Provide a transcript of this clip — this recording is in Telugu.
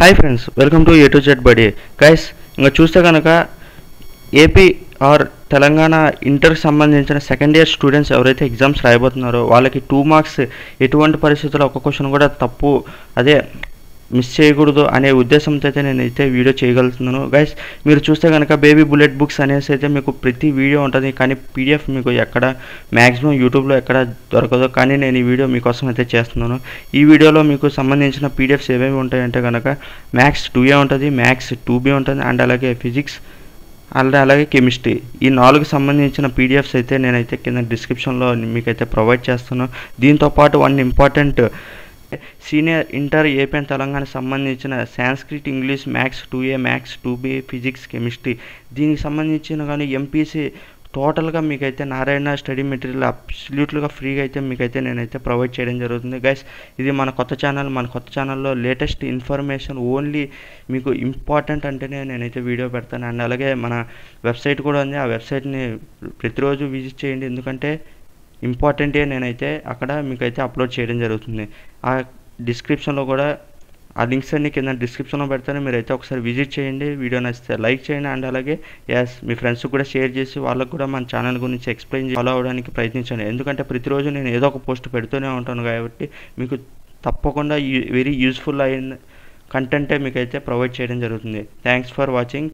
Hi friends, welcome to A to Z బడి. గైస్, ఇంకా చూస్తే కనుక ఏపీ ఆర్ తెలంగాణ ఇంటర్కి సంబంధించిన సెకండ్ ఇయర్ స్టూడెంట్స్ ఎవరైతే ఎగ్జామ్స్ రాయబోతున్నారో వాళ్ళకి 2 మార్క్స్ ఎటువంటి పరిస్థితుల్లో ఒక క్వశ్చన్ కూడా తప్పు అదే మిస్ చేయకూడదు అనే ఉద్దేశంతో అయితే నేనైతే వీడియో చేయగలుగుతున్నాను. గైస్, మీరు చూస్తే కనుక బేబీ బుల్లెట్ బుక్స్ అనేసి అయితే మీకు ప్రతి వీడియో ఉంటుంది, కానీ పీడిఎఫ్ మీకు ఎక్కడ మ్యాక్సిమం యూట్యూబ్లో ఎక్కడ దొరకదు. కానీ నేను ఈ వీడియో మీకోసం అయితే చేస్తున్నాను. ఈ వీడియోలో మీకు సంబంధించిన పీడిఎఫ్స్ ఏమేమి ఉంటాయంటే కనుక మ్యాథ్స్ 2A ఉంటుంది, మ్యాథ్స్ 2B ఉంటుంది, అండ్ అలాగే ఫిజిక్స్ అలాగే కెమిస్ట్రీ. ఈ 4కి సంబంధించిన పీడిఎఫ్స్ అయితే నేనైతే కింద డిస్క్రిప్షన్లో మీకైతే ప్రొవైడ్ చేస్తాను. దీంతోపాటు 1 important senior inter AP and Telangana సంబంధించిన Sanskrit, English, maths 2A, maths 2B, physics, chemistry దీనికి సంబంధించిన కానీ ఎంపీసీ టోటల్గా మీకైతే నారాయణ స్టడీ మెటీరియల్ అబ్సల్యూట్గా ఫ్రీగా అయితే మీకైతే నేనైతే ప్రొవైడ్ చేయడం జరుగుతుంది. గైస్, ఇది మన కొత్త ఛానల్లో లేటెస్ట్ ఇన్ఫర్మేషన్ ఓన్లీ మీకు ఇంపార్టెంట్ అంటేనే నేనైతే వీడియో పెడతాను. అండ్ అలాగే మన వెబ్సైట్ కూడా ఉంది, ఆ వెబ్సైట్ని ప్రతిరోజు విజిట్ చేయండి, ఎందుకంటే ఇంపార్టెంటే నేనైతే అక్కడ మీకైతే అప్లోడ్ చేయడం జరుగుతుంది. ఆ డిస్క్రిప్షన్లో కూడా ఆ లింక్స్ అన్ని కింద డిస్క్రిప్షన్లో పెడతాను, మీరైతే ఒకసారి విజిట్ చేయండి. వీడియో నచ్చితే లైక్ చేయండి, అండ్ అలాగే మీ ఫ్రెండ్స్కి కూడా షేర్ చేసి వాళ్ళకు కూడా మన ఛానల్ గురించి ఎక్స్ప్లెయిన్ ఫాలో అవ్వడానికి ప్రయత్నించండి. ఎందుకంటే ప్రతిరోజు నేను ఏదో ఒక పోస్ట్ పెడుతూనే ఉంటాను, కాబట్టి మీకు తప్పకుండా వెరీ యూస్ఫుల్ అయిన కంటెంటే మీకైతే ప్రొవైడ్ చేయడం జరుగుతుంది. Thanks for watching.